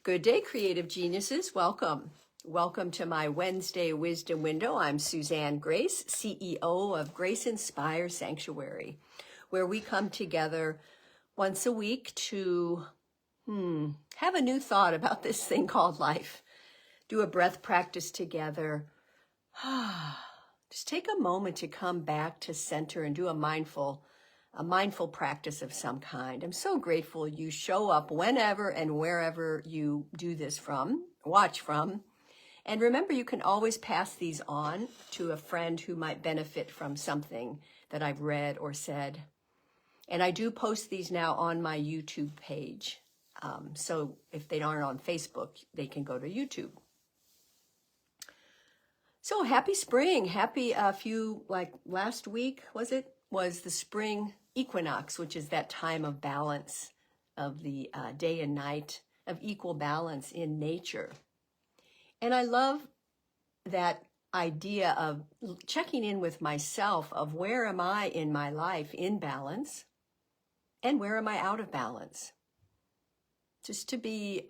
Good day, creative geniuses. Welcome. Welcome to my Wednesday Wisdom Window. I'm Suzanne Grace, CEO of Grace Inspire Sanctuary, where we come together once a week to have a new thought about this thing called life. Do a breath practice together. Just take a moment to come back to center and do a mindful practice of some kind. I'm so grateful you show up whenever and wherever you do this from, watch from. And remember, you can always pass these on to a friend who might benefit from something that I've read or said. And I do post these now on my YouTube page. So if they aren't on Facebook, they can go to YouTube. So happy spring. Happy last week, was the spring equinox, which is that time of balance of the day and night, of equal balance in nature. And I love that idea of checking in with myself of where am I in my life in balance and where am I out of balance? Just to be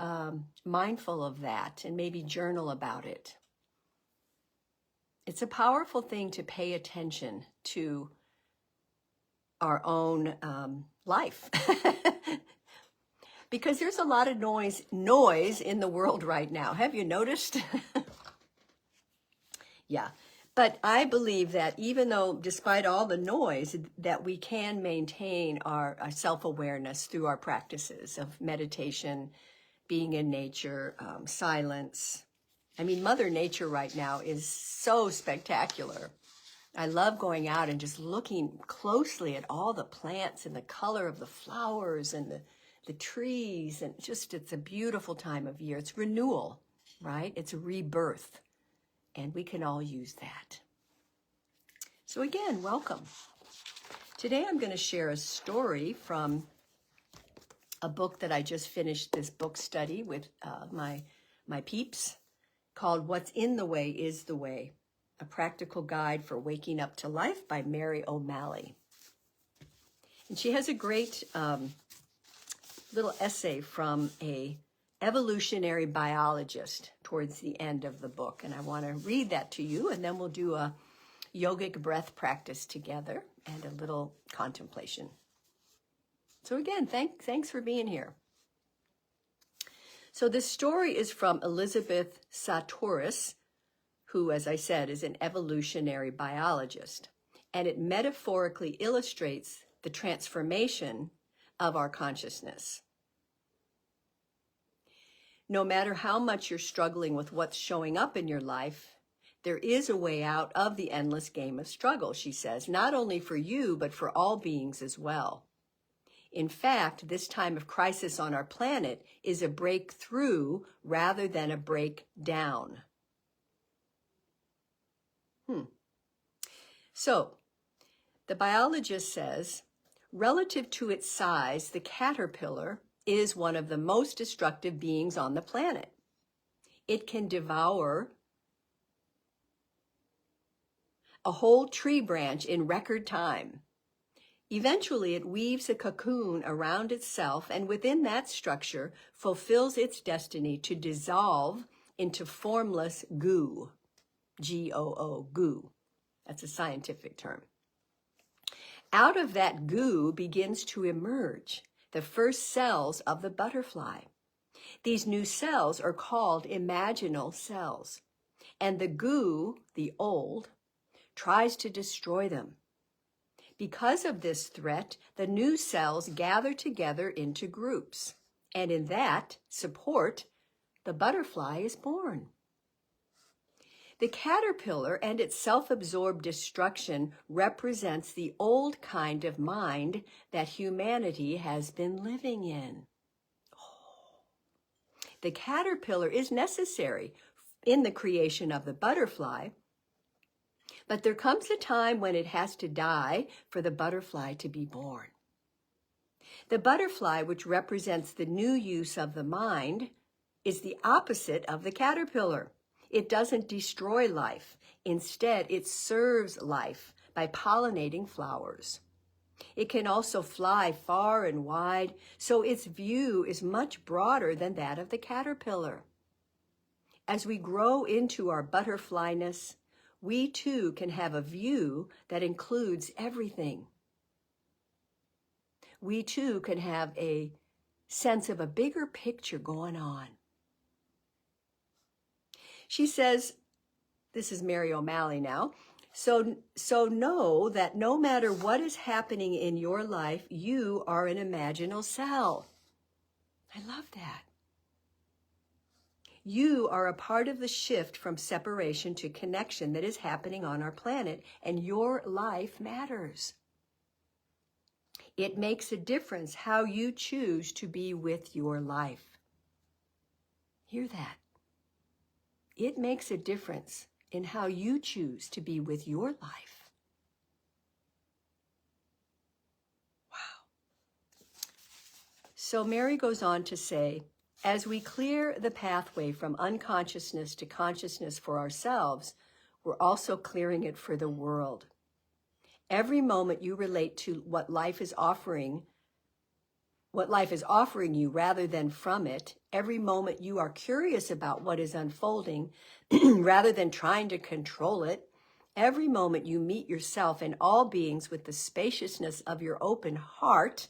mindful of that and maybe journal about it. It's a powerful thing to pay attention to our own life because there's a lot of noise in the world right now. Have you noticed? Yeah, but I believe that even though, despite all the noise, that we can maintain our self-awareness through our practices of meditation, being in nature, silence. I mean, Mother Nature right now is so spectacular. I love going out and just looking closely at all the plants and the color of the flowers and the trees. And it's a beautiful time of year. It's renewal, right? It's a rebirth. And we can all use that. So again, welcome. Today I'm going to share a story from a book that I just finished this book study with my peeps, called What's in the Way is the Way, a practical guide for waking up to life by Mary O'Malley. And she has a great little essay from a evolutionary biologist towards the end of the book. And I want to read that to you, and then we'll do a yogic breath practice together and a little contemplation. So again, thanks for being here. So this story is from Elizabeth Sahtouris, who, as I said, is an evolutionary biologist. And it metaphorically illustrates the transformation of our consciousness. No matter how much you're struggling with what's showing up in your life, there is a way out of the endless game of struggle, she says, not only for you, but for all beings as well. In fact, this time of crisis on our planet is a breakthrough rather than a breakdown. So, the biologist says, relative to its size, the caterpillar is one of the most destructive beings on the planet. It can devour a whole tree branch in record time. Eventually, it weaves a cocoon around itself and within that structure fulfills its destiny to dissolve into formless goo, G-O-O, goo. That's a scientific term. Out of that goo begins to emerge the first cells of the butterfly. These new cells are called imaginal cells, and the goo, the old, tries to destroy them. Because of this threat, the new cells gather together into groups, and in that support, the butterfly is born. The caterpillar and its self-absorbed destruction represents the old kind of mind that humanity has been living in. The caterpillar is necessary in the creation of the butterfly, but there comes a time when it has to die for the butterfly to be born. The butterfly, which represents the new use of the mind, is the opposite of the caterpillar. It doesn't destroy life. Instead, it serves life by pollinating flowers. It can also fly far and wide, so its view is much broader than that of the caterpillar. As we grow into our butterflyness, we too can have a view that includes everything. We too can have a sense of a bigger picture going on. She says, this is Mary O'Malley now, so know that no matter what is happening in your life, you are an imaginal cell. I love that. You are a part of the shift from separation to connection that is happening on our planet, and your life matters. It makes a difference how you choose to be with your life. Hear that? It makes a difference in how you choose to be with your life. Wow. So Mary goes on to say, as we clear the pathway from unconsciousness to consciousness for ourselves, we're also clearing it for the world. Every moment you relate to what life is offering you rather than from it, every moment you are curious about what is unfolding rather than trying to control it, every moment you meet yourself and all beings with the spaciousness of your open heart,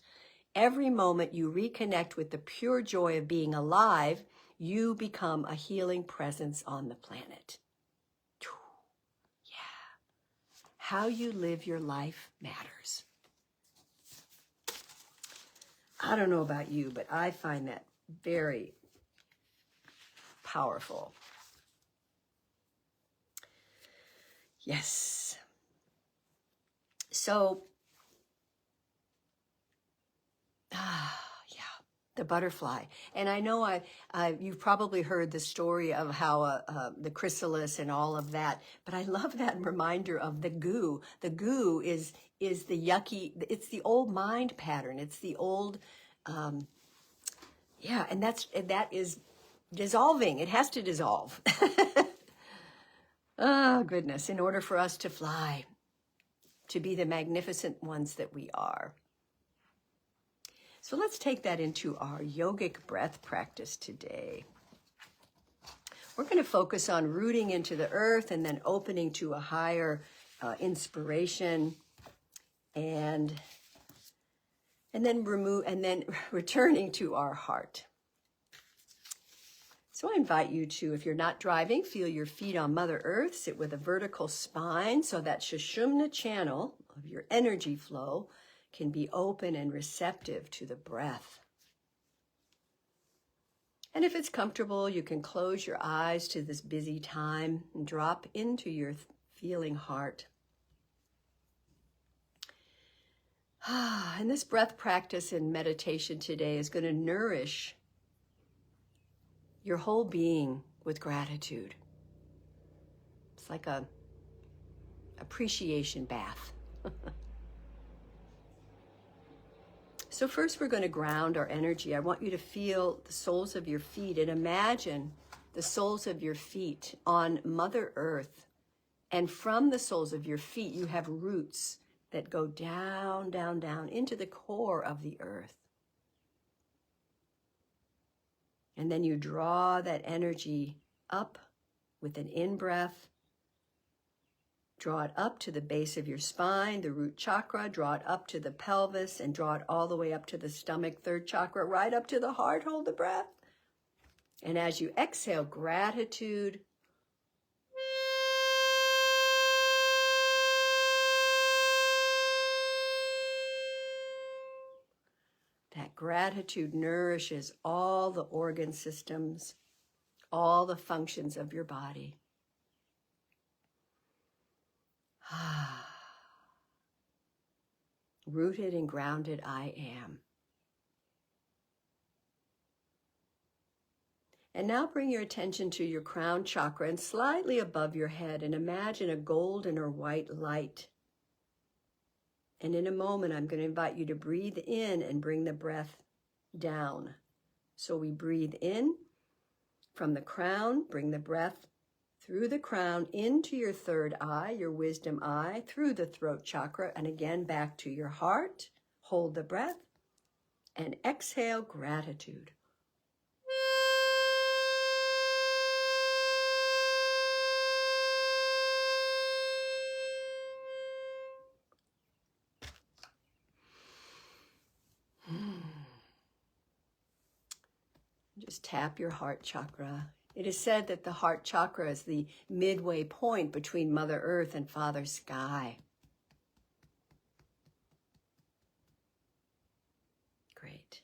every moment you reconnect with the pure joy of being alive, you become a healing presence on the planet. Yeah. How you live your life matters. I don't know about you, but I find that very powerful. Yes. So, yeah, the butterfly. And I know you've probably heard the story of how the chrysalis and all of that, but I love that reminder of the goo. The goo is the yucky, it's the old mind pattern. It's the old, and that is dissolving. It has to dissolve. Oh, goodness, in order for us to fly, to be the magnificent ones that we are. So let's take that into our yogic breath practice today. We're going to focus on rooting into the earth and then opening to a higher inspiration, and then returning to our heart. So I invite you to, if you're not driving, feel your feet on Mother Earth, sit with a vertical spine so that Sushumna channel of your energy flow can be open and receptive to the breath. And if it's comfortable, you can close your eyes to this busy time and drop into your feeling heart. And this breath practice and meditation today is going to nourish your whole being with gratitude. It's like a appreciation bath. So first we're going to ground our energy. I want you to feel the soles of your feet and imagine the soles of your feet on Mother Earth. And from the soles of your feet, you have roots that go down, down, down into the core of the earth. And then you draw that energy up with an in-breath. Draw it up to the base of your spine, the root chakra. Draw it up to the pelvis and draw it all the way up to the stomach, third chakra, right up to the heart. Hold the breath. And as you exhale, gratitude. That gratitude nourishes all the organ systems, all the functions of your body. Rooted and grounded I am. And now bring your attention to your crown chakra and slightly above your head, and imagine a golden or white light. And in a moment, I'm going to invite you to breathe in and bring the breath down. So we breathe in from the crown, bring the breath through the crown into your third eye, your wisdom eye, through the throat chakra, and again back to your heart. Hold the breath and exhale gratitude. Just tap your heart chakra. It is said that the heart chakra is the midway point between Mother Earth and Father Sky. Great.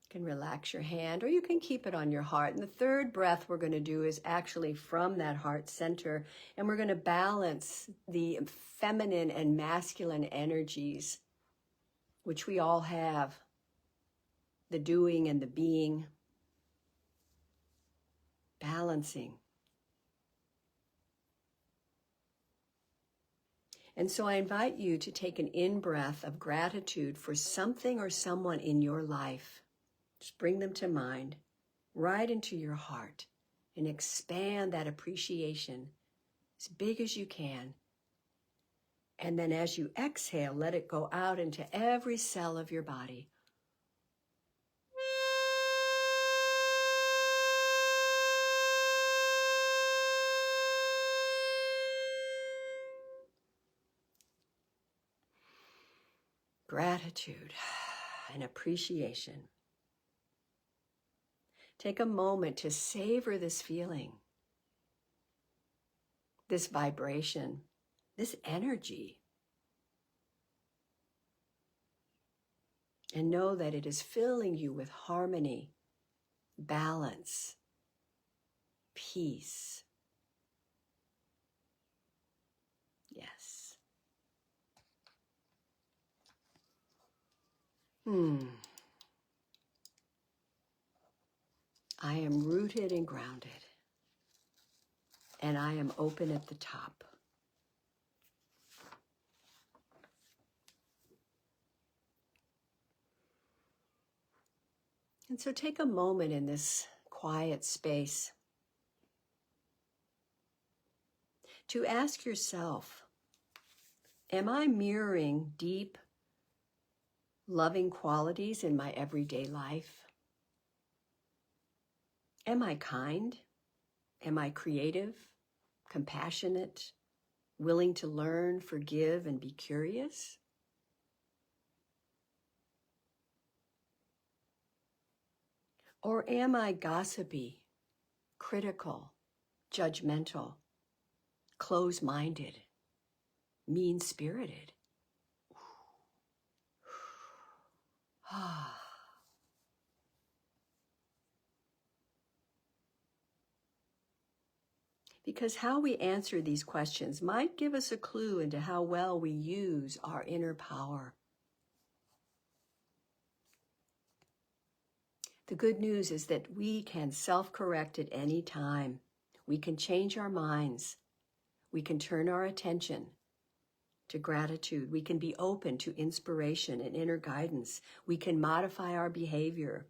You can relax your hand or you can keep it on your heart. And the third breath we're going to do is actually from that heart center. And we're going to balance the feminine and masculine energies, which we all have. The doing and the being. Balancing. And so I invite you to take an in-breath of gratitude for something or someone in your life. Just bring them to mind, right into your heart, and expand that appreciation as big as you can. And then as you exhale, let it go out into every cell of your body. Gratitude and appreciation. Take a moment to savor this feeling, this vibration, this energy. And know that it is filling you with harmony, balance, peace. Yes. I am rooted and grounded, and I am open at the top. And so take a moment in this quiet space to ask yourself, am I mirroring deep, loving qualities in my everyday life? Am I kind? Am I creative, compassionate, willing to learn, forgive, and be curious? Or am I gossipy, critical, judgmental, close-minded, mean-spirited? Because how we answer these questions might give us a clue into how well we use our inner power. The good news is that we can self-correct at any time. We can change our minds. We can turn our attention to gratitude. We can be open to inspiration and inner guidance. We can modify our behavior.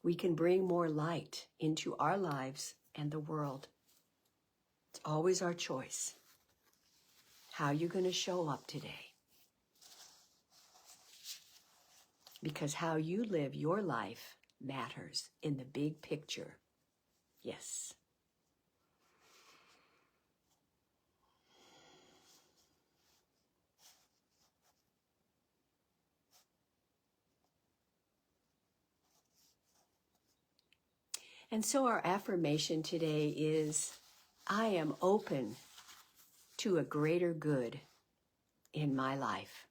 We can bring more light into our lives and the world. It's always our choice. How you're going to show up today. Because how you live your life matters in the big picture. Yes. And so our affirmation today is, I am open to a greater good in my life.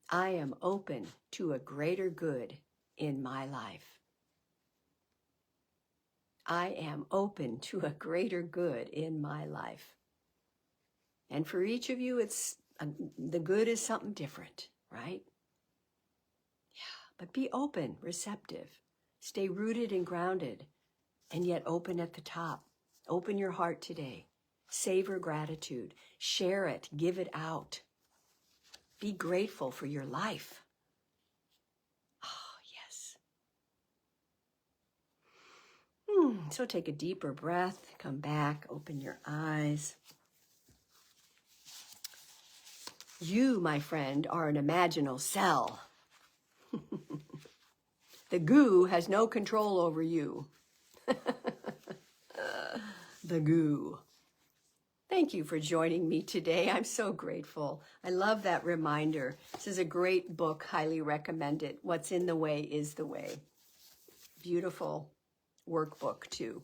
I am open to a greater good in my life. I am open to a greater good in my life. And for each of you, the good is something different, right? Yeah, but be open, receptive. Stay rooted and grounded, and yet open at the top. Open your heart today. Savor gratitude. Share it. Give it out. Be grateful for your life. Oh, yes. So take a deeper breath, come back, open your eyes. You, my friend, are an imaginal cell. The goo has no control over you. The goo. Thank you for joining me today. I'm so grateful. I love that reminder. This is a great book, highly recommend it. What's in the Way is the Way. Beautiful workbook too.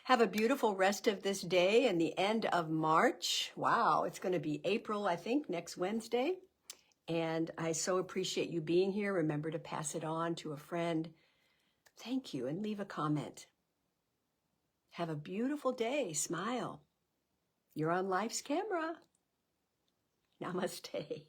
Have a beautiful rest of this day and the end of March. Wow, it's going to be April, I think, next Wednesday. And I so appreciate you being here. Remember to pass it on to a friend. Thank you, and leave a comment. Have a beautiful day. Smile. You're on life's camera. Namaste.